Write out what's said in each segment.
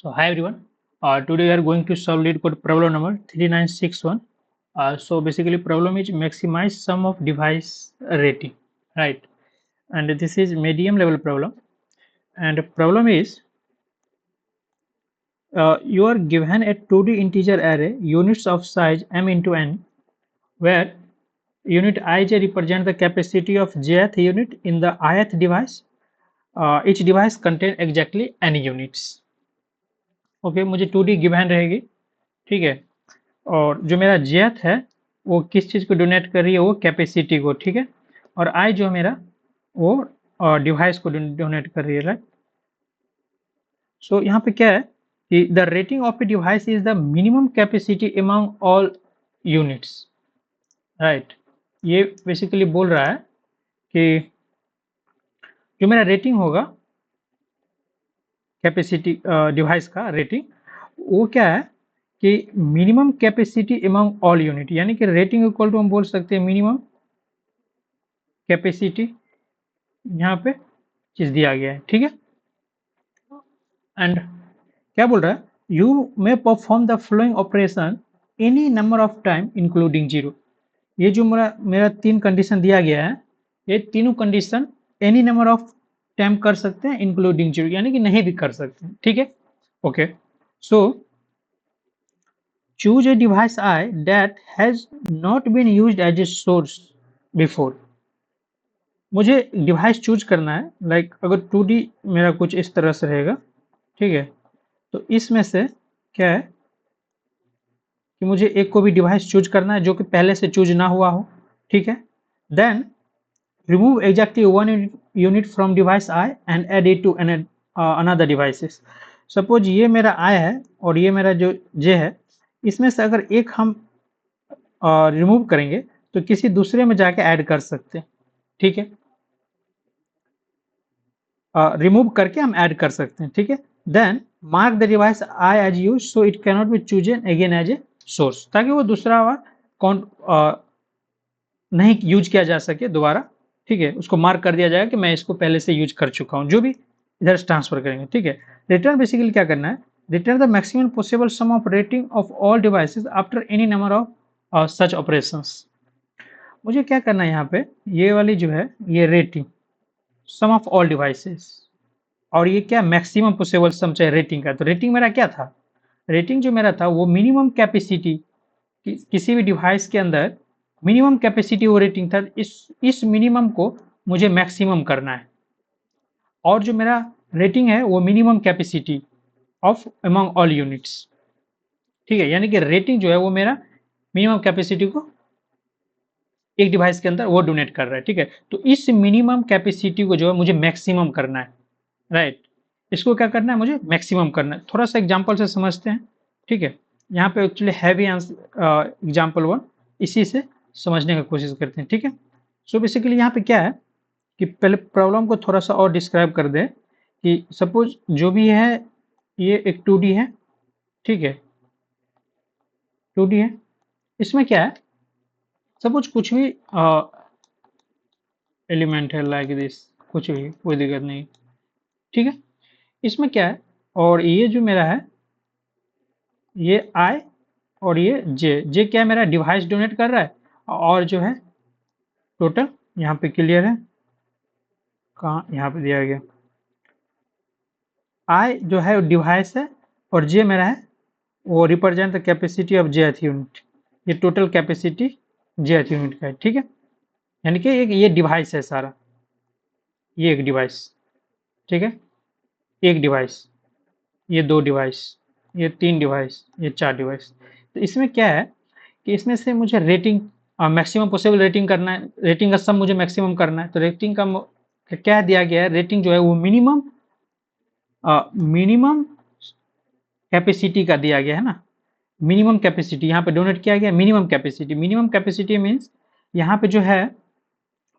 So hi everyone. Today we are going to solve lead code problem number 3961. So basically problem is maximize sum of device rating, right? And this is medium level problem. And problem is you are given a 2D integer array units of size m into n, where unit ij represent the capacity of jth unit in the ith device. Each device contain exactly n units. Okay, मुझे 2D given रहेगी, ठीक है। और जो मेरा जेथ है वो किस चीज़ को डोनेट कर रही है, वो कैपेसिटी को, ठीक है। और आई जो मेरा वो डिवाइस को डोनेट कर रही है, राइट। सो यहाँ पे क्या है कि the rating of a device is the minimum capacity among all units, right. ये बेसिकली बोल रहा है कि जो मेरा रेटिंग होगा कैपेसिटी डिवाइस का रेटिंग, वो क्या है कि minimum capacity among all unit, यानी कि रेटिंग इक्वल टू हम बोल सकते हैं मिनिमम कैपेसिटी, यहाँ पे चीज दिया गया है, ठीक है। एंड क्या बोल रहा है, you may perform the flowing operation any number of time including zero. ये जो मेरा मेरा तीन कंडीशन दिया गया है, ये तीनों condition any number of time कर सकते हैं इंक्लूडिंग जीरो, यानी कि नहीं भी कर सकते हैं, ठीक है। Okay, so choose a device I that has not been used as a source before। मुझे डिवाइस चूज करना है, लाइक अगर 2D मेरा कुछ इस तरह से रहेगा, ठीक है। तो इसमें से क्या है कि मुझे एक को भी डिवाइस चूज करना है जो कि पहले से चूज ना हुआ हो, ठीक है। Then remove exactly one unit from device I and add it to another devices. Suppose ये मेरा आई है और ये मेरा जो जे है, इसमें से अगर एक हम रिमूव करेंगे तो किसी दूसरे में जाके ऐड कर सकते हैं, ठीक है। रिमूव करके हम ऐड कर सकते हैं, ठीक है। Then mark the device I as use so it cannot be chosen again as a source, ताकि वो दूसरा बार कौन नहीं यूज किया जा सके दोबारा, ठीक है। उसको मार्क कर दिया जाएगा कि मैं इसको पहले से यूज कर चुका हूँ, जो भी इधर ट्रांसफर करेंगे, ठीक है। रिटर्न बेसिकली क्या करना है, return the maximum possible sum of rating of all devices after any number of such operations. मुझे क्या करना है यहाँ पे, ये वाली जो है ये rating sum of all devices, और ये क्या मैक्सिमम पॉसिबल सम चाहे रेटिंग का। तो रेटिंग मेरा क्या था, रेटिंग जो मेरा था वो मिनिमम कैपेसिटी, किसी भी डिवाइस के अंदर मिनिमम कैपेसिटी वो रेटिंग था। इस मिनिमम को मुझे मैक्सिमम करना है, और जो मेरा रेटिंग है वो minimum capacity of among all units, ठीक है। यानी कि रेटिंग जो है वो मेरा मिनिमम कैपेसिटी को एक डिवाइस के अंदर वो डोनेट कर रहा है, ठीक है। तो इस मिनिमम कैपेसिटी को जो है मुझे मैक्सिमम करना है, राइट। इसको क्या करना है, मुझे मैक्सिमम करना है। थोड़ा सा एग्जांपल से समझते हैं, ठीक है। यहाँ पे एक्चुअली हैवी आंसर एग्जांपल 1, इसी से समझने की कोशिश करते हैं, ठीक है। सो बेसिकली यहाँ पे क्या है कि पहले प्रॉब्लम को थोड़ा सा और डिस्क्राइब कर दें कि सपोज जो भी है ये एक 2D है, ठीक है। 2D है, इसमें क्या है, सपोज कुछ भी एलिमेंट है लाइक दिस, कुछ भी, कोई दिक्कत नहीं, ठीक है। इसमें क्या है, और ये जो मेरा है ये आई और ये जे क्या है, मेरा डिवाइस डोनेट कर रहा है। और जो है टोटल यहाँ पे क्लियर है, कहाँ यहाँ पे दिया गया, आई जो है डिवाइस है और जे मेरा है वो रिप्रेजेंट द कैपेसिटी ऑफ जेथ यूनिट। ये टोटल कैपेसिटी जेथ यूनिट का है, ठीक है। यानी कि एक ये डिवाइस है सारा, ये एक डिवाइस, ठीक है। एक डिवाइस, ये 2 डिवाइस, ये 3 डिवाइस, ये 4 डिवाइस। तो इसमें क्या है कि इसमें से मुझे रेटिंग मैक्सिमम पॉसिबल रेटिंग करना है, रेटिंग का सम मुझे मैक्सिमम करना है। तो रेटिंग का क्या दिया गया है, रेटिंग जो है वो मिनिमम मिनिमम कैपेसिटी का दिया गया है ना। मिनिमम कैपेसिटी यहाँ पे डोनेट किया गया, minimum capacity. Minimum capacity means यहाँ पे जो है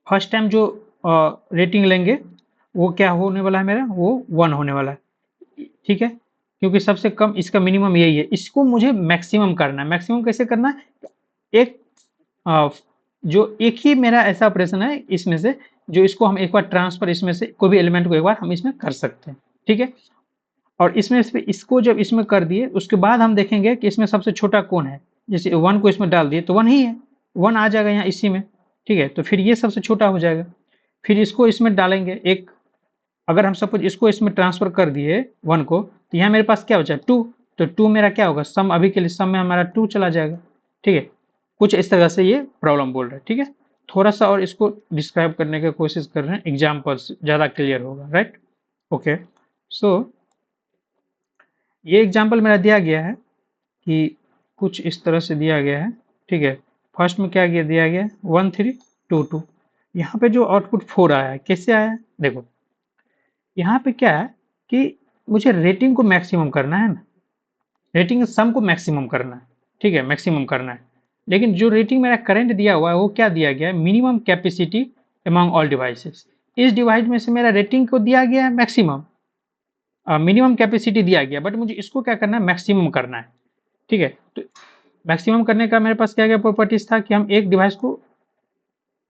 फर्स्ट टाइम जो रेटिंग लेंगे वो क्या होने वाला है, मेरा वो 1 होने वाला है, ठीक है। क्योंकि सबसे कम इसका मिनिमम यही है, इसको मुझे मैक्सिमम करना है। मैक्सिमम कैसे करना है, एक जो एक ही मेरा ऐसा ऑपरेशन है इसमें से, जो इसको हम एक बार ट्रांसफर, इसमें से कोई भी एलिमेंट को एक बार हम इसमें कर सकते हैं, ठीक है। और इसमें से इसको जब इसमें कर दिए उसके बाद हम देखेंगे कि इसमें सबसे छोटा कौन है। जैसे 1 को इसमें डाल दिए तो 1 ही है, 1 आ जाएगा यहाँ इसी में, ठीक है। तो फिर ये सबसे छोटा हो जाएगा। फिर इसको इसमें डालेंगे एक, अगर हम सपोज इसको इसमें ट्रांसफर कर दिए 1 को, तो यहाँ मेरे पास क्या बचा 2, तो 2 मेरा क्या होगा सम, अभी के लिए सम में हमारा 2 चला जाएगा, ठीक है। कुछ इस तरह से ये प्रॉब्लम बोल रहा है, ठीक है। थोड़ा सा और इसको डिस्क्राइब करने की कोशिश कर रहे हैं एग्जाम्पल से, ज़्यादा क्लियर होगा, राइट। ओके, सो ये एग्जाम्पल मेरा दिया गया है कि कुछ इस तरह से दिया गया है, ठीक है। फर्स्ट में क्या दिया गया है 1 3 2 2। यहाँ पे जो आउटपुट 4 आया है कैसे आया है, देखो यहाँ पे क्या है कि मुझे रेटिंग को मैक्सिमम करना है ना, रेटिंग सम को मैक्सिमम करना है, ठीक है, मैक्सिमम करना है। लेकिन जो रेटिंग मेरा करंट दिया हुआ है वो क्या दिया गया है, minimum capacity among all devices. इस डिवाइस में से मेरा रेटिंग को दिया गया है मैक्सिमम, मिनिमम कैपेसिटी दिया गया, बट मुझे इसको क्या करना है मैक्सिमम करना है, ठीक है। तो मैक्सिमम करने का मेरे पास क्या क्या प्रॉपर्टीज था कि हम एक डिवाइस को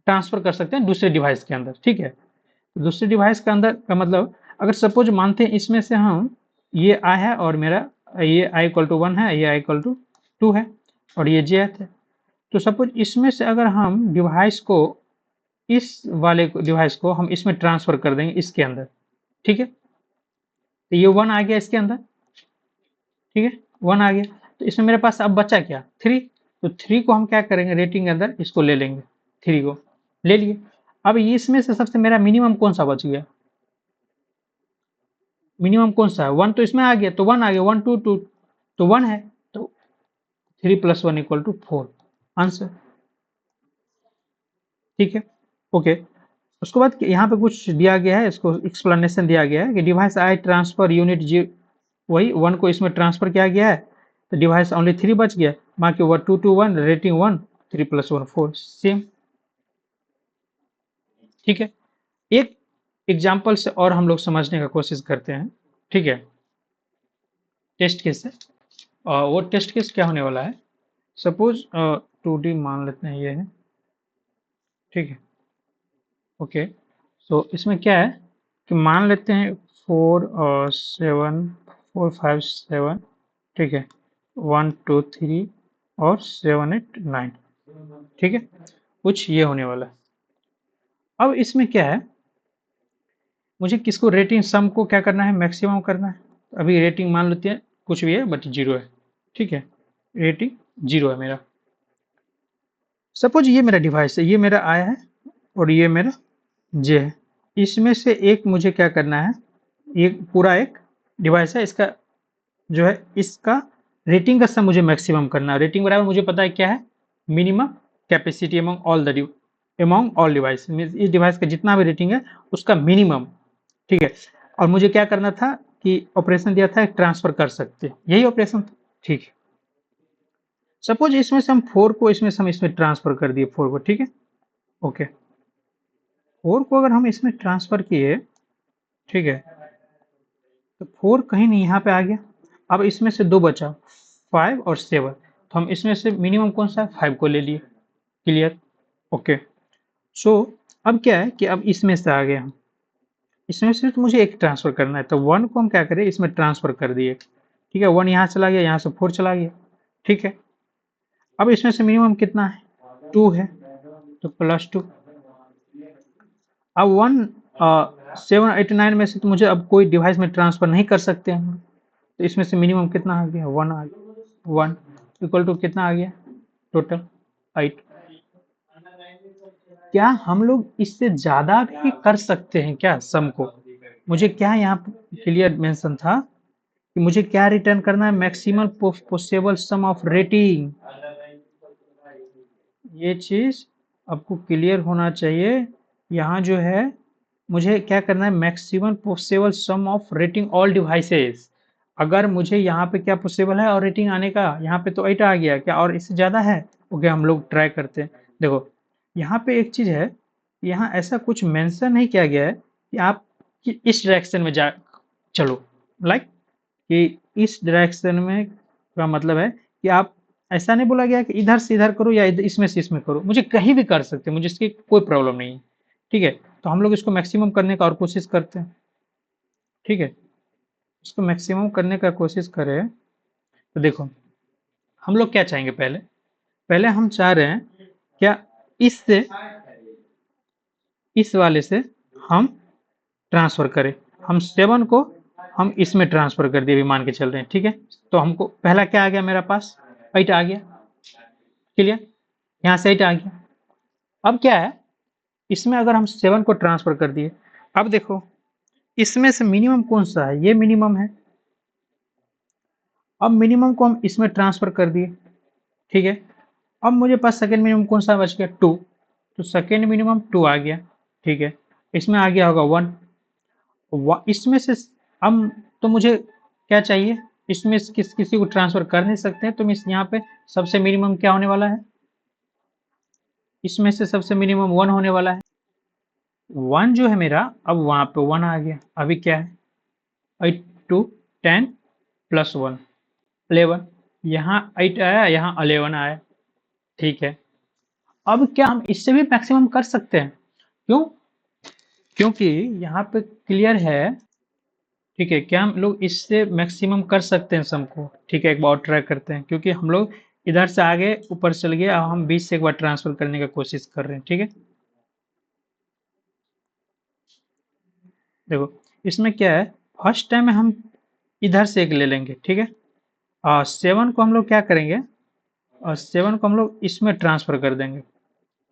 ट्रांसफर कर सकते हैं दूसरे डिवाइस के अंदर, ठीक है। तो दूसरे डिवाइस के अंदर का मतलब, अगर सपोज मानते हैं इसमें से हम ये आई है और मेरा ये आई इक्वल टू 1 है, ये आई इक्वल टू 2 है और ये जे है, तो सपोज इसमें से अगर हम डिवाइस को, इस वाले डिवाइस को हम इसमें ट्रांसफर कर देंगे इसके अंदर, ठीक है। तो ये 1 आ गया इसके अंदर, ठीक है, 1 आ गया। तो इसमें मेरे पास अब बचा क्या 3, तो 3 को हम क्या करेंगे रेटिंग के अंदर इसको ले लेंगे, 3 को ले लिए। अब इसमें से सबसे मेरा मिनिमम कौन सा बच गया, मिनिमम कौन सा है 1, तो इसमें आ गया, तो 1 आ गया, 1 2 2 तो 1 है, तो 3 + 1 = 4 आंसर, ठीक है। ओके, उसके बाद यहाँ पे कुछ दिया गया है, इसको एक्सप्लेनेशन दिया गया है कि डिवाइस आई ट्रांसफर यूनिट जी, वही 1 को इसमें ट्रांसफर किया गया है, तो डिवाइस ओनली 3 बच गया, बाकी 1 2 2 1 रेटिंग 1 3 + 1 4 सेम, ठीक है। एक एग्जाम्पल से और हम लोग समझने का कोशिश करते हैं, ठीक है, टेस्ट केस से। वो टेस्ट केस क्या होने वाला है, सपोज 2D मान लेते हैं ये है, ठीक है। ओके, सो इसमें क्या है कि मान लेते हैं 4 और 7 4 5 7, ठीक है, 1 2 3 और 7 8 9, ठीक है, कुछ ये होने वाला है। अब इसमें क्या है, मुझे किसको रेटिंग सम को क्या करना है मैक्सिमम करना है। अभी रेटिंग मान लेते हैं कुछ भी है बट 0 है, ठीक है, रेटिंग 0 है मेरा। सपोज ये मेरा डिवाइस है, ये मेरा आई है और ये मेरा जे है, इसमें से एक मुझे क्या करना है, ये पूरा एक डिवाइस है, इसका जो है इसका रेटिंग का सम मुझे मैक्सिमम करना है। रेटिंग बराबर मुझे पता है क्या है, minimum capacity among all device, इस डिवाइस का जितना भी रेटिंग है उसका मिनिमम, ठीक है। और मुझे क्या करना था कि ऑपरेशन दिया था ट्रांसफर कर सकते, यही ऑपरेशन था, ठीक है। सपोज इसमें से हम 4 को इसमें से हम इसमें ट्रांसफर कर दिए 4 को, ठीक है। ओके, 4 को अगर हम इसमें ट्रांसफर किए, ठीक है, तो 4 कहीं नहीं यहाँ पे आ गया। अब इसमें से 2 बचा 5 और 7, तो हम इसमें से मिनिमम कौन सा है 5 को ले लिए, क्लियर। ओके, सो अब क्या है कि अब इसमें से आ गए हम, इसमें से तो मुझे एक ट्रांसफर करना है, तो 1 को हम क्या करें इसमें ट्रांसफर कर दिए, ठीक है। 1 यहाँ चला गया, यहाँ से 4 चला गया, ठीक है। अब इसमें से मिनिमम कितना है 2 है, तो +2। अब 1 7 8 9 में से तो मुझे अब कोई डिवाइस में ट्रांसफर नहीं कर सकते हम, तो इसमें से मिनिमम कितना आ गया 1 आ गया, 1 इक्वल टू कितना आ गया टोटल 8। क्या हम लोग इससे ज्यादा भी कर सकते हैं क्या सम को, मुझे क्या यहाँ क्लियर मेंशन था कि मुझे क्या रिटर्न करना है, maximum possible sum of rating. ये चीज आपको क्लियर होना चाहिए, यहाँ जो है मुझे क्या करना है maximum possible sum of rating all devices. अगर मुझे यहाँ पे क्या पॉसिबल है और रेटिंग आने का, यहाँ पे तो 8 आ गया, क्या और इससे ज़्यादा है। ओके, हम लोग ट्राई करते हैं। देखो यहाँ पे एक चीज़ है, यहाँ ऐसा कुछ मेंशन नहीं किया गया है कि आप कि इस डायरेक्शन में जा चलो, लाइक कि इस डायरेक्शन में का मतलब है कि आप, ऐसा नहीं बोला गया कि इधर से इधर करो या इसमें से इसमें करो, मुझे कहीं भी कर सकते हैं, मुझे इसकी कोई प्रॉब्लम नहीं है, ठीक है। तो हम लोग इसको मैक्सिमम करने का और कोशिश करते हैं, ठीक है। इसको मैक्सिमम करने का कोशिश करें तो देखो हम लोग क्या चाहेंगे, पहले पहले हम चाह रहे हैं क्या, इससे इस वाले से हम ट्रांसफर करें, हम 7 को हम इसमें ट्रांसफर कर दिए, अभी मान के चल रहे हैं, ठीक है। तो हमको पहला क्या आ गया, मेरा पास 8 आ गया, क्लियर, यहाँ से 8 आ गया। अब क्या है, इसमें अगर हम 7 को ट्रांसफर कर दिए, अब देखो इसमें से मिनिमम कौन सा है, ये मिनिमम है। अब मिनिमम को हम इसमें ट्रांसफर कर दिए, ठीक है। अब मुझे पास सेकेंड मिनिमम कौन सा बच गया, 2, तो सेकेंड मिनिमम 2 आ गया, ठीक है। इसमें आ गया होगा 1, इसमें से अब तो मुझे क्या चाहिए, इसमें से किसी को ट्रांसफर कर नहीं सकते हैं, तो इस यहाँ पे सबसे मिनिमम क्या होने वाला है, इसमें से सबसे मिनिमम 1 होने वाला है। 1 जो है मेरा, अब वहां पे 1 आ गया, अभी क्या है 8 2 10 प्लस 1 11, यहाँ 8 आया, यहाँ 11 आया, ठीक है। अब क्या हम इससे भी मैक्सिमम कर सकते हैं, क्यों, क्योंकि यहाँ पे क्लियर है, ठीक है। क्या हम लोग इससे मैक्सिमम कर सकते हैं सम को, ठीक है। एक बार और ट्राई करते हैं, क्योंकि हम लोग इधर से आगे ऊपर चल गए, अब हम 20 से एक बार ट्रांसफर करने का कोशिश कर रहे हैं, ठीक है। देखो इसमें क्या है, फर्स्ट टाइम में हम इधर से एक ले लेंगे, ठीक है। 7 को हम लोग क्या करेंगे, 7 को हम लोग इसमें ट्रांसफर कर देंगे,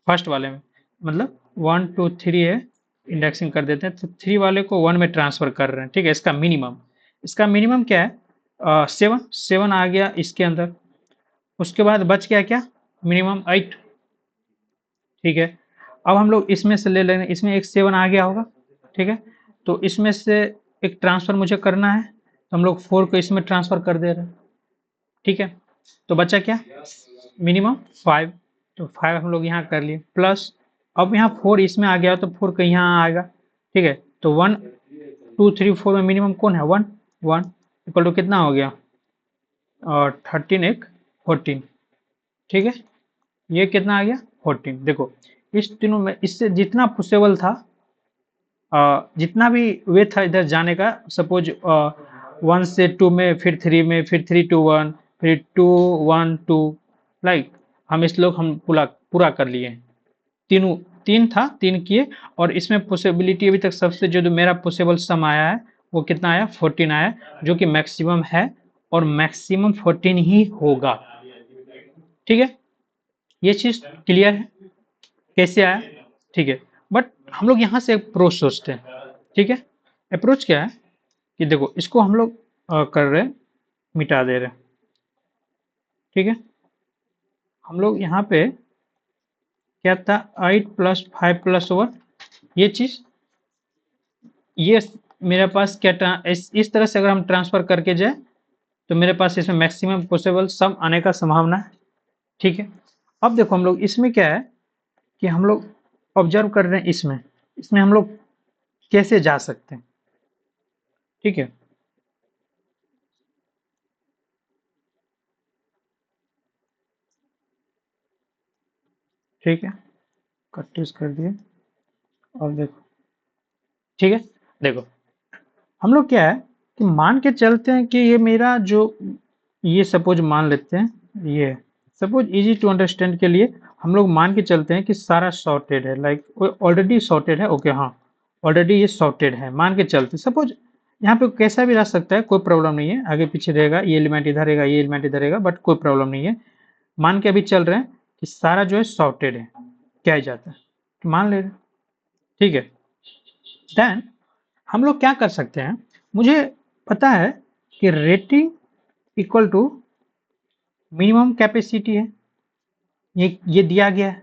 फर्स्ट वाले में, मतलब 1 2 3 है, इंडेक्सिंग कर देते हैं, तो 3 वाले को 1 में ट्रांसफर कर रहे हैं, ठीक है। इसका मिनिमम क्या है, 7 आ गया इसके अंदर, उसके बाद बच गया क्या, मिनिमम 8, ठीक है। अब हम लोग इसमें से ले लेंगे, इसमें एक 7 आ गया होगा, ठीक है। तो इसमें से एक ट्रांसफर मुझे करना है, तो हम लोग 4 को इसमें ट्रांसफर कर दे रहे हैं, ठीक है। तो बचा क्या, मिनिमम 5, तो 5 हम लोग यहाँ कर लिए, प्लस अब यहाँ 4 इसमें आ गया, तो 4 का यहाँ आएगा, ठीक है। तो 1 2 3 4 में मिनिमम कौन है, 1 1 इक्वल टू कितना हो गया, और 13 एक 14, ठीक है। ये कितना आ गया 14। देखो इस तीनों में इससे जितना पॉसिबल था, जितना भी वे था इधर जाने का, सपोज 1 से 2 में, फिर 3 में, फिर 3 to 1, फिर 2 1 2, लाइक हम इस लोग हम पूरा पूरा कर लिए, तीनों 3 था, 3 किए, और इसमें पॉसिबिलिटी अभी तक सबसे जो मेरा पॉसिबल सम आया है वो कितना आया, 14 आया, जो कि मैक्सिमम है, और मैक्सिमम 14 ही होगा, ठीक है। ये चीज क्लियर है, कैसे आया, ठीक है। बट हम लोग यहाँ से अप्रोच सोचते हैं, ठीक है। अप्रोच क्या है कि देखो इसको हम लोग कर रहे हैं, मिटा दे रहे हैं, ठीक है। हम लोग यहाँ पे क्या था, 8 प्लस 5 प्लस 1, ये चीज, ये मेरे पास क्या इस तरह से अगर हम ट्रांसफर करके जाए, तो मेरे पास इसमें मैक्सिमम पॉसिबल सम आने का संभावना है, ठीक है। अब देखो हम लोग इसमें क्या है कि हम लोग ऑब्जर्व कर रहे हैं, इसमें इसमें हम लोग कैसे जा सकते हैं, ठीक है। ठीक है, कट यूज कर दिए, और देखो, ठीक है। देखो हम लोग क्या है कि मान के चलते हैं कि ये मेरा जो, ये सपोज मान लेते हैं, ये सपोज इजी टू अंडरस्टैंड के लिए हम लोग मान के चलते हैं कि सारा सॉर्टेड है, लाइक ऑलरेडी सॉर्टेड है, ओके, हाँ ऑलरेडी ये सॉर्टेड है, मान के चलते सपोज यहाँ पे कैसा भी रह सकता है, कोई प्रॉब्लम नहीं है, आगे पीछे रहेगा, ये एलिमेंट इधर रहेगा, ये एलिमेंट इधर रहेगा, बट कोई प्रॉब्लम नहीं है। मान के अभी चल रहे हैं कि सारा जो है सॉर्टेड है, क्या ही जाता है, तो मान ले रहे हैं, ठीक है। देन हम लोग क्या कर सकते हैं, मुझे पता है कि rating equal to minimum capacity है, ये दिया गया है,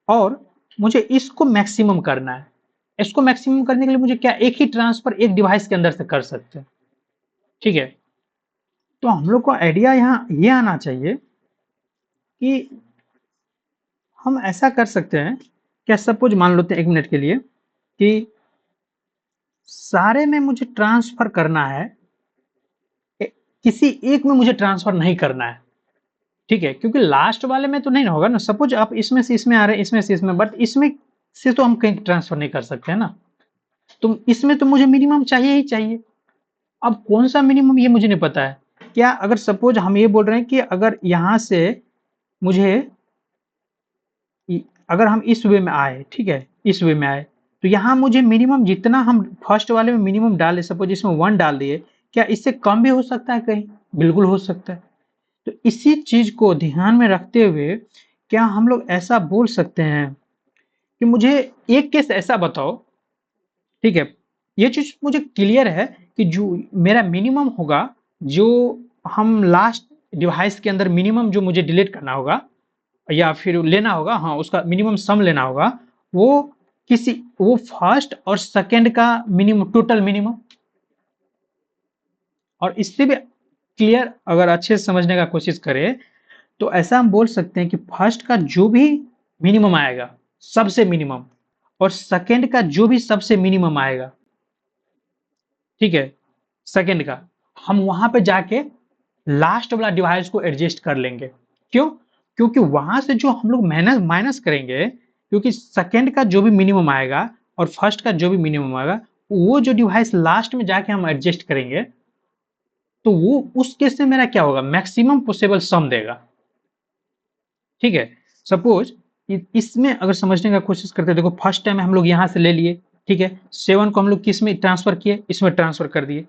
और मुझे इसको मैक्सिमम करना है। इसको मैक्सिमम करने के लिए मुझे क्या, एक ही ट्रांसफर एक डिवाइस के अंदर से कर सकते हैं, ठीक है। तो हम लोग को आइडिया यहाँ ये आना चाहिए कि हम ऐसा कर सकते हैं, क्या सपोज मान लेते हैं 1 मिनट के लिए कि सारे में मुझे ट्रांसफर करना है, किसी एक में मुझे ट्रांसफर नहीं करना है, ठीक है। क्योंकि लास्ट वाले में तो नहीं होगा ना, सपोज आप इसमें से इसमें आ रहे हैं, इसमें से इसमें, बट इसमें से तो हम कहीं ट्रांसफर नहीं कर सकते हैं ना, तो इसमें तो मुझे मिनिमम चाहिए ही चाहिए, अब कौन सा मिनिमम ये मुझे नहीं पता है। क्या अगर सपोज हम ये बोल रहे हैं कि अगर यहाँ से मुझे अगर हम इस वे में आए, ठीक है, इस वे में आए, तो यहाँ मुझे मिनिमम जितना हम फर्स्ट वाले में मिनिमम डाले, सपोज इसमें 1 डाल दिए, क्या इससे कम भी हो सकता है कहीं? बिल्कुल हो सकता है। तो इसी चीज को ध्यान में रखते हुए क्या हम लोग ऐसा बोल सकते हैं कि मुझे एक केस ऐसा बताओ, ठीक है, ये चीज मुझे क्लियर है कि जो मेरा मिनिमम होगा, जो हम लास्ट डिवाइस के अंदर मिनिमम जो मुझे डिलीट करना होगा या फिर लेना होगा, हाँ उसका मिनिमम सम लेना होगा, वो वो फर्स्ट और सेकंड का मिनिमम, टोटल मिनिमम। और इससे भी क्लियर अगर अच्छे से समझने का कोशिश करें तो ऐसा हम बोल सकते हैं कि फर्स्ट का जो भी मिनिमम आएगा, सबसे मिनिमम, और सेकंड का जो भी सबसे मिनिमम आएगा, ठीक है, सेकंड का, हम वहां पे जाके लास्ट वाला डिवाइस को एडजस्ट कर लेंगे। क्यों? क्योंकि वहां से जो हम लोग माइनस माइनस करेंगे, क्योंकि सेकंड का जो भी मिनिमम आएगा और फर्स्ट का जो भी मिनिमम आएगा, वो जो डिवाइस लास्ट में जाके हम एडजस्ट करेंगे, तो वो उस केस में मेरा क्या होगा, मैक्सिमम पॉसिबल सम देगा। ठीक है, सपोज इसमें अगर समझने का कोशिश करते हैं, देखो फर्स्ट टाइम हम लोग यहाँ से ले लिए, ठीक है, 7 को हम लोग किस में ट्रांसफर किए, इसमें ट्रांसफर कर दिए।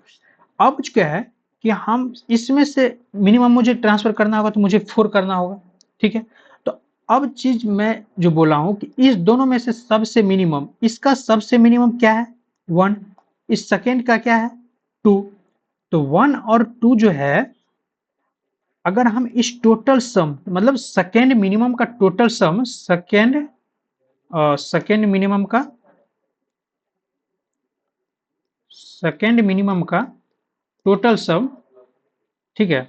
अब क्या है कि हम इसमें से मिनिमम मुझे ट्रांसफर करना होगा, तो मुझे 4 करना होगा, ठीक है। तो अब चीज मैं जो बोला हूं कि इस दोनों में से सबसे मिनिमम, इसका सबसे मिनिमम क्या है, 1, इस सेकेंड का क्या है, 2। तो 1 और 2 जो है, अगर हम इस टोटल सम, मतलब सेकेंड मिनिमम का टोटल सम, सेकेंड मिनिमम का, सेकेंड मिनिमम का टोटल सम, ठीक है,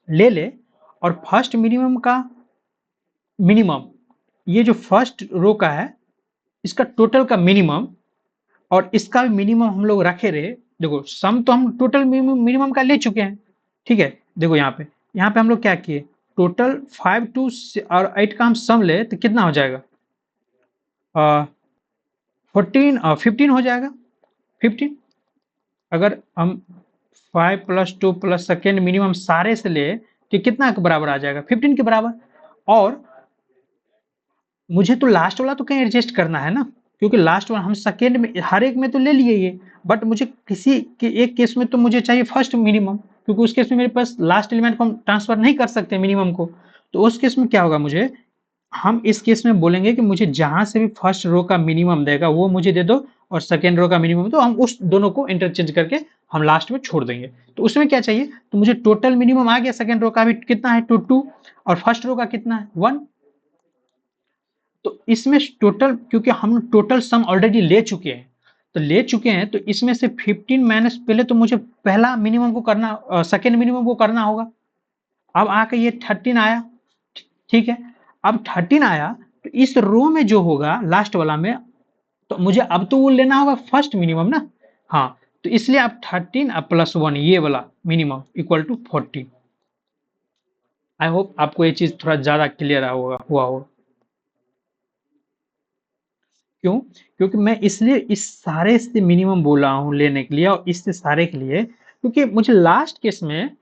ले ले, और फर्स्ट मिनिमम का मिनिमम, ये जो फर्स्ट रो का है इसका टोटल का मिनिमम, और इसका भी मिनिमम हम लोग रखे रहे। देखो सम तो हम टोटल मिनिमम का ले चुके हैं, ठीक है। देखो यहाँ पे हम लोग क्या किए, टोटल 5 2 और 8 का हम सम ले तो कितना हो जाएगा, 14 15 हो जाएगा, 15। अगर हम 5 + 2 + सेकेंड मिनिमम सारे से ले तो कितना के बराबर आ जाएगा, 15 के बराबर। और मुझे तो लास्ट वाला तो कहीं एडजस्ट करना है ना, क्योंकि लास्ट वाला हम सेकेंड में हर एक में तो ले लिए ये, बट मुझे किसी के एक केस में तो मुझे चाहिए फर्स्ट मिनिमम, क्योंकि उस केस में मेरे पास लास्ट एलिमेंट को हम ट्रांसफर नहीं कर सकते मिनिमम को। तो उस केस में क्या होगा, मुझे, हम इस केस में बोलेंगे कि मुझे जहां से भी फर्स्ट रो का मिनिमम देगा वो मुझे दे दो, और सेकेंड रो का मिनिमम, तो हम उस दोनों को इंटरचेंज करके हम लास्ट में छोड़ देंगे। तो उसमें क्या चाहिए, तो मुझे टोटल मिनिमम आ गया, सेकेंड रो का भी कितना है, 2 और फर्स्ट रो का कितना है, 1। तो इसमें टोटल, क्योंकि हम टोटल सम ऑलरेडी ले चुके हैं, तो ले चुके हैं, तो इसमें से 15 माइनस, पहले तो मुझे पहला मिनिमम को करना, सेकेंड मिनिमम को करना होगा। अब आके ये 13 आया, ठीक है। अब 13 आया तो इस रो में जो होगा लास्ट वाला में, तो मुझे अब तो वो लेना होगा फर्स्ट मिनिमम ना, हाँ। तो इसलिए अब 13 प्लस 1 ये वाला minimum equal to 40। I hope आपको ये चीज थोड़ा ज्यादा क्लियर हुआ होगा। क्यों? क्योंकि मैं इसलिए इस सारे से मिनिमम बोला हूँ लेने के लिए, और इससे सारे के लिए, क्योंकि मुझे लास्ट केस में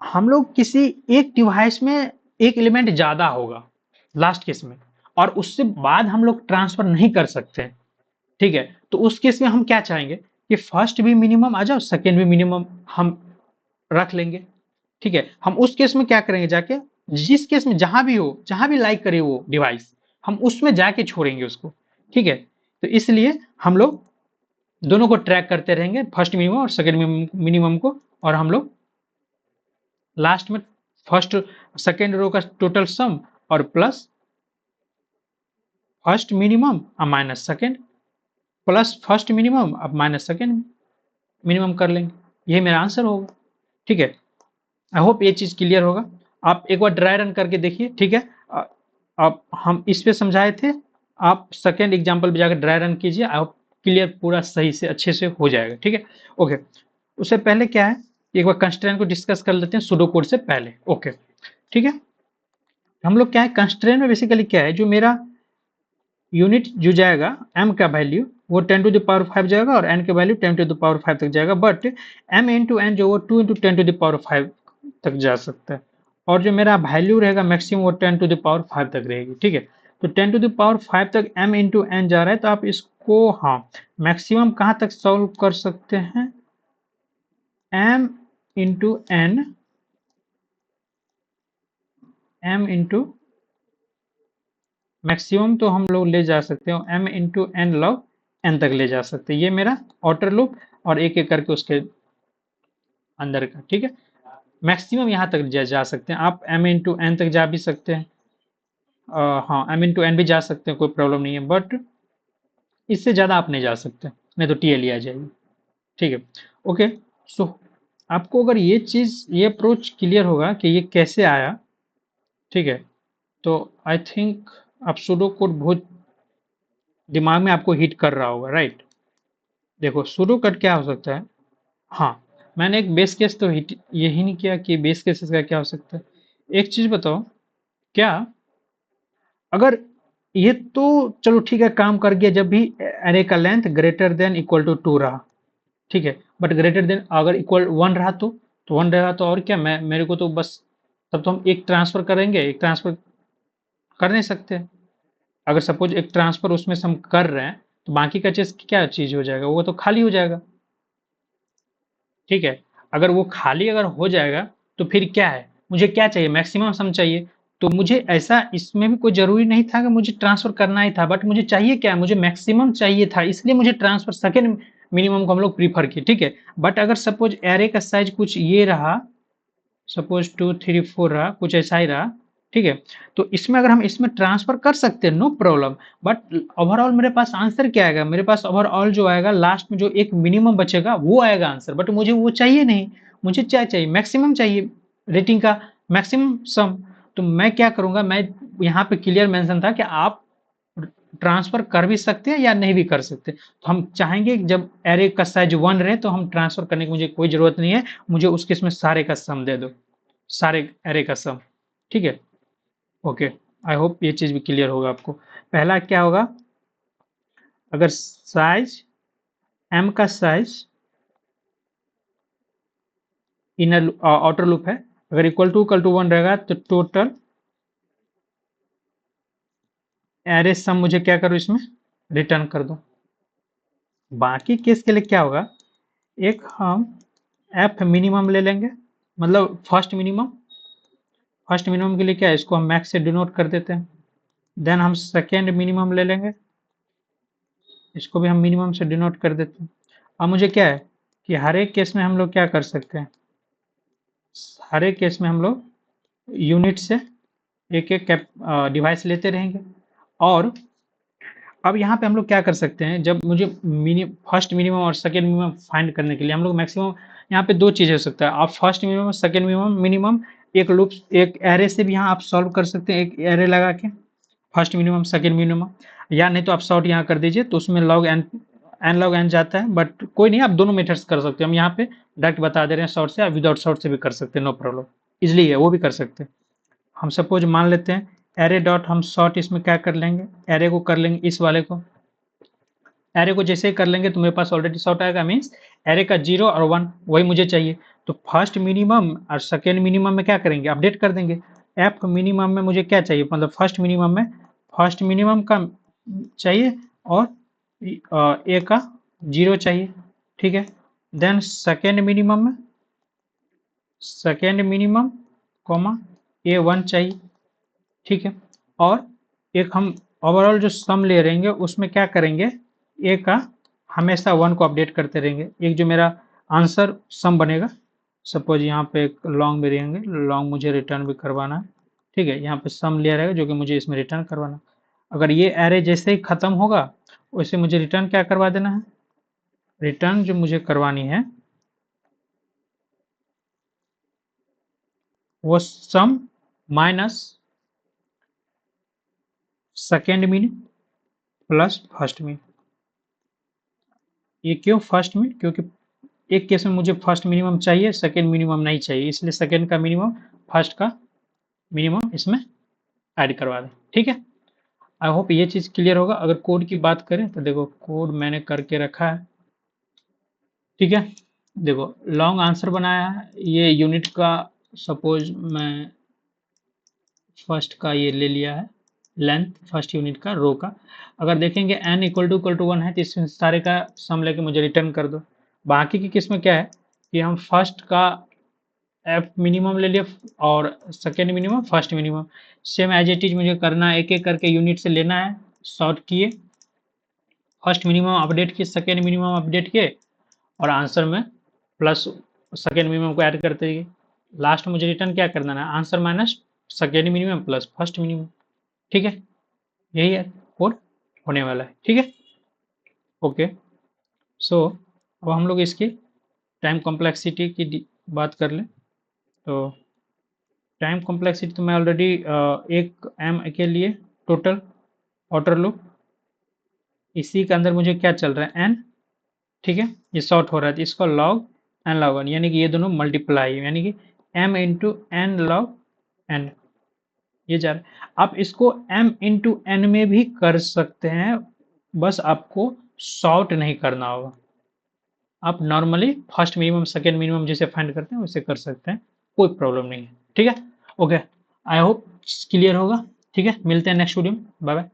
हम लोग किसी एक डिवाइस में एक एलिमेंट ज्यादा होगा लास्ट केस में, और उससे बाद हम लोग ट्रांसफर नहीं कर सकते, ठीक है। तो उस केस में हम क्या चाहेंगे कि फर्स्ट भी मिनिमम आ जाओ, सेकेंड भी मिनिमम हम रख लेंगे, ठीक है। हम उस केस में क्या करेंगे, जाके जिस केस में जहां भी हो, जहां भी लाइक करे वो डिवाइस, हम उसमें जाके छोड़ेंगे उसको, ठीक है। तो इसलिए हम लोग दोनों को ट्रैक करते रहेंगे, फर्स्ट मिनिमम और सेकेंड मिनिमम को, और हम लोग लास्ट में फर्स्ट सेकेंड रो का टोटल सम और plus first minimum minus second, plus first minimum अब माइनस सेकेंड मिनिमम कर लेंगे। ये मेरा आंसर होगा, ठीक है। आई होप ये चीज क्लियर होगा। आप एक बार ड्राई रन करके देखिए, ठीक है। अब हम इस पे समझाए थे, आप सेकेंड एग्जाम्पल पे जाकर ड्राई रन कीजिए, आई होप क्लियर पूरा सही से अच्छे से हो जाएगा, ठीक है। ओके, उससे पहले क्या है, एक बार कंस्ट्रेंट को डिस्कस कर लेते हैं सुडो कोड से पहले। ओके, ठीक है। हम लोग क्या है, कंस्ट्रेंट में बेसिकली क्या है, जो मेरा यूनिट जो जाएगा m का वैल्यू वो 10 टू द पावर 5 जाएगा और n का वैल्यू 10 टू द पावर 5 तक जाएगा, बट m इंटू n जो वो 2 इंटू 10 टू द पावर 5 तक जा सकता है, और जो मेरा वैल्यू रहेगा मैक्सिमम वो 10 टू द पावर 5 तक रहेगी। ठीक है, तो 10 टू द पावर 5 तक m इंटू n जा रहा है, तो आप इसको हाँ मैक्सिमम कहाँ तक सॉल्व कर सकते हैं, m into n, m into maximum तो हम लोग ले जा सकते हो m into N log n तक ले जा सकते हैं। ये मेरा आउटर लूप और एक एक करके उसके अंदर का। ठीक है, मैक्सिमम यहाँ तक जा सकते हैं आप, m इंटू एन तक जा भी सकते हैं, हाँ m इंटू एन भी जा सकते हैं, कोई प्रॉब्लम नहीं है, बट इससे ज़्यादा आप नहीं जा सकते, नहीं तो टीएलई आ जाएगी। ठीक है, ओके। सो आपको अगर ये चीज़, ये अप्रोच क्लियर होगा कि ये कैसे आया, ठीक है, तो आई थिंक आप सूडो कोड बहुत दिमाग में आपको हिट कर रहा होगा, राइट। देखो सूडो कोड क्या हो सकता है, हाँ मैंने एक बेस केस तो हिट यही नहीं किया कि बेस केसेस का क्या हो सकता है। एक चीज़ बताओ, क्या अगर ये तो चलो ठीक है काम कर गया, जब भी एरे का length greater than equal to 2 रहा, ठीक है, बट ग्रेटर देन अगर इक्वल 1 रहा तो 1 रहा तो और क्या, मैं मेरे को तो बस तब तो हम एक ट्रांसफर करेंगे, एक ट्रांसफर कर नहीं सकते। अगर सपोज एक ट्रांसफर उसमें से हम कर रहे हैं तो बाकी का चीज क्या चीज हो जाएगा, वो तो खाली हो जाएगा। ठीक है, अगर वो खाली अगर हो जाएगा तो फिर क्या है, मुझे क्या चाहिए, मैक्सिमम सम चाहिए। तो मुझे ऐसा इसमें भी कोई जरूरी नहीं था कि मुझे ट्रांसफर करना ही था, बट मुझे चाहिए क्या, मुझे मैक्सिमम चाहिए था, इसलिए मुझे ट्रांसफर सेकेंड मिनिमम को हम लोग प्रीफर किए। ठीक है, बट अगर सपोज एरे का साइज कुछ ये रहा, सपोज 2 3 4 रहा, कुछ ऐसा ही रहा, ठीक है, तो इसमें अगर हम इसमें ट्रांसफर कर सकते हैं नो प्रॉब्लम, बट ओवरऑल मेरे पास आंसर क्या आएगा, मेरे पास ओवरऑल जो आएगा लास्ट में जो एक मिनिमम बचेगा वो आएगा आंसर, बट मुझे वो चाहिए नहीं, मुझे क्या चाहिए, मैक्सिमम चाहिए, रेटिंग का मैक्सिमम सम। तो मैं क्या करूंगा, मैं यहाँ पे क्लियर मेंशन था कि आप ट्रांसफर कर भी सकते हैं या नहीं भी कर सकते, तो हम चाहेंगे जब एरे का साइज 1 रहे तो हम ट्रांसफर करने की मुझे कोई जरूरत नहीं है, मुझे उसके इसमें सारे का सम दे दो, सारे एरे का सम। ठीक है, ओके, आई होप ये चीज भी क्लियर होगा आपको। पहला क्या होगा, अगर साइज एम का साइज इनर आउटर लूप है, अगर इक्वल टू 1 रहेगा तो टोटल एरे सम मुझे क्या करो, इसमें रिटर्न कर दो। बाकी केस के लिए क्या होगा, एक हम एफ मिनिमम ले लेंगे, मतलब फर्स्ट मिनिमम के लिए क्या है, इसको हम मैक्स से डिनोट कर देते हैं। देन हम सेकेंड मिनिमम ले लेंगे, इसको भी हम मिनिमम से डिनोट कर देते हैं। अब मुझे क्या है कि हर एक केस में हम लोग क्या कर सकते हैं, हर एक केस में हम लोग यूनिट से एक एक डिवाइस लेते रहेंगे। और अब यहाँ पे हम लोग क्या कर सकते हैं, जब मुझे फर्स्ट मिनिमम और सेकेंड मिनिमम फाइंड करने के लिए हम लोग मैक्सिमम, यहाँ पे दो चीज़ हो सकता है, आप फर्स्ट मिनिमम सेकेंड मिनिमम एक लूप एक एरे से भी यहाँ आप सॉल्व कर सकते हैं, एक एरे लगा के फर्स्ट मिनिमम सेकेंड मिनिमम, या नहीं तो आप शॉर्ट यहाँ कर दीजिए तो उसमें लॉग एन लॉग एन जाता है, बट कोई नहीं, आप दोनों मेथड्स कर सकते हैं, हम यहाँ पे डायरेक्ट बता दे रहे हैं, शॉर्ट से या विदाउट शॉर्ट से भी कर सकते हैं, नो प्रॉब्लम, इजली है वो भी कर सकते हैं। हम सपोज मान लेते हैं एरे डॉट हम शॉर्ट इसमें क्या कर लेंगे, एरे को कर लेंगे, इस वाले को एरे को जैसे ही कर लेंगे तो मेरे पास ऑलरेडी शॉर्ट आएगा, मीन्स एरे का 0 और 1 वही मुझे चाहिए। तो फर्स्ट मिनिमम और सेकेंड मिनिमम में क्या करेंगे, अपडेट कर देंगे। एफ मिनिमम में मुझे क्या चाहिए, मतलब फर्स्ट मिनिमम का चाहिए और ए का 0 चाहिए। ठीक है, देन सेकेंड मिनिमम कॉमा ए 1 चाहिए। ठीक है, और एक हम ओवरऑल जो सम ले रहेंगे उसमें क्या करेंगे, ए का हमेशा 1 को अपडेट करते रहेंगे। एक जो मेरा आंसर सम बनेगा, सपोज यहाँ पे एक लॉन्ग भी रहेंगे, लॉन्ग मुझे रिटर्न भी करवाना है। ठीक है, यहाँ पे सम लिया रहेगा जो कि मुझे इसमें रिटर्न करवाना। अगर ये एरे जैसे ही खत्म होगा वैसे मुझे रिटर्न क्या करवा देना है, रिटर्न जो मुझे करवानी है वो सम माइनस सेकेंड मिन प्लस फर्स्ट मिन। ये क्यों फर्स्ट मिन, क्योंकि एक केस में मुझे फर्स्ट मिनिमम चाहिए, सेकेंड मिनिमम नहीं चाहिए, इसलिए सेकेंड का मिनिमम फर्स्ट का मिनिमम इसमें ऐड करवा दें। ठीक है, आई होप ये चीज़ क्लियर होगा। अगर कोड की बात करें तो देखो कोड मैंने करके रखा है, ठीक है। देखो लॉन्ग आंसर बनाया है, ये यूनिट का सपोज मैं फर्स्ट का ये ले लिया है, लेंथ फर्स्ट यूनिट का रो का। अगर देखेंगे n इक्वल टू 1 है तो इस सारे का सम लेके मुझे रिटर्न कर दो। बाकी की किस में क्या है कि हम फर्स्ट का एफ मिनिमम ले लिया और second minimum first minimum, same as it is मुझे करना है, एक एक करके यूनिट से लेना है, सॉर्ट किए, फर्स्ट मिनिमम अपडेट किए, सेकेंड मिनिमम अपडेट किए और आंसर में प्लस सेकेंड मिनिमम को ऐड करते गए। लास्ट में मुझे रिटर्न क्या कर देना है, answer minus second minimum plus first minimum, ठीक है। यही है कोड होने वाला है, ठीक है। ओके, सो अब हम लोग इसकी टाइम कॉम्प्लेक्सिटी की बात कर लें। तो टाइम कॉम्प्लेक्सिटी तो मैं ऑलरेडी एक एम के लिए टोटल आउटर लूप, इसी के अंदर मुझे क्या चल रहा है एन, ठीक है। ये शॉर्ट हो रहा है तो इसको लॉग एन लॉग वन, यानी कि ये दोनों मल्टीप्लाई, यानी कि M into N log N, ये जा रहा है। आप इसको एम इंटू एन में भी कर सकते हैं, बस आपको शॉर्ट नहीं करना होगा। आप normally first minimum second minimum जैसे फाइंड करते हैं वैसे कर सकते हैं, कोई प्रॉब्लम नहीं है, ठीक है। ओके, आई होप क्लियर होगा, ठीक है। मिलते हैं नेक्स्ट वीडियो में, बाय बाय।